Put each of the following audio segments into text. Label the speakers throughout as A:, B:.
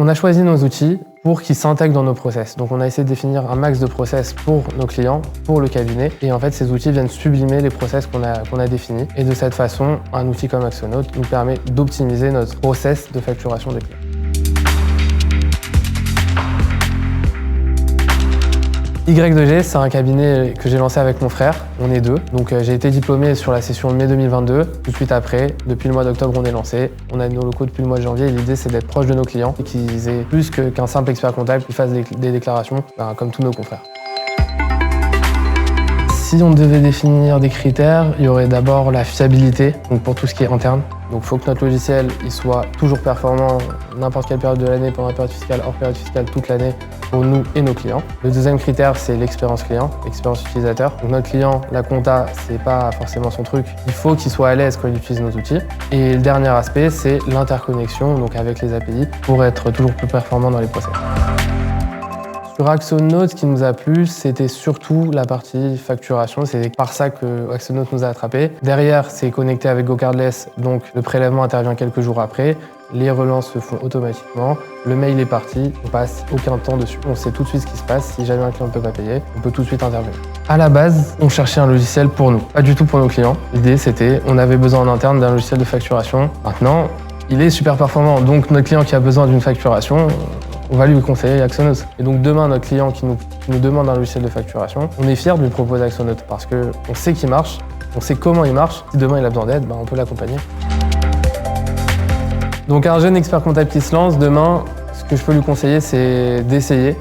A: On a choisi nos outils pour qu'ils s'intègrent dans nos process. Donc on a essayé de définir un max de process pour nos clients, pour le cabinet. Et en fait, ces outils viennent sublimer les process qu'on a définis. Et de cette façon, un outil comme Axonote nous permet d'optimiser notre process de facturation des clients. Y2G, c'est un cabinet que j'ai lancé avec mon frère, on est deux. Donc j'ai été diplômé sur la session de mai 2022. Tout de suite après, depuis le mois d'octobre, on est lancé. On a nos locaux depuis le mois de janvier et l'idée c'est d'être proche de nos clients et qu'ils aient plus qu'un simple expert comptable qui fasse des déclarations, comme tous nos confrères. Si on devait définir des critères, il y aurait d'abord la fiabilité, donc pour tout ce qui est interne. Donc il faut que notre logiciel il soit toujours performant n'importe quelle période de l'année, pendant la période fiscale, hors période fiscale, toute l'année, pour nous et nos clients. Le deuxième critère, c'est l'expérience client, l'expérience utilisateur. Donc notre client, la compta, c'est pas forcément son truc. Il faut qu'il soit à l'aise quand il utilise nos outils. Et le dernier aspect, c'est l'interconnexion, donc avec les API, pour être toujours plus performant dans les process. Sur Axonote, ce qui nous a plu, c'était surtout la partie facturation. C'est par ça que Axonote nous a attrapés. Derrière, c'est connecté avec GoCardless, donc le prélèvement intervient quelques jours après. Les relances se font automatiquement. Le mail est parti, on passe aucun temps dessus. On sait tout de suite ce qui se passe. Si jamais un client ne peut pas payer, on peut tout de suite intervenir. À la base, on cherchait un logiciel pour nous, pas du tout pour nos clients. L'idée, c'était, on avait besoin en interne d'un logiciel de facturation. Maintenant, il est super performant. Donc notre client qui a besoin d'une facturation, on va lui conseiller Axonote. Et donc demain, notre client qui nous demande un logiciel de facturation, on est fiers de lui proposer Axonote parce qu'on sait qu'il marche, on sait comment il marche. Si demain il a besoin d'aide, on peut l'accompagner. Donc un jeune expert comptable qui se lance, demain, ce que je peux lui conseiller, c'est d'essayer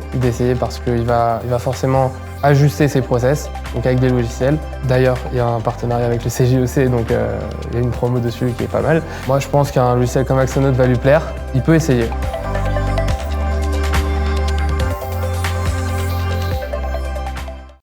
A: parce qu'il va forcément ajuster ses process, donc avec des logiciels. D'ailleurs, il y a un partenariat avec le CJEC, donc il y a une promo dessus qui est pas mal. Moi, je pense qu'un logiciel comme Axonote va lui plaire. Il peut essayer.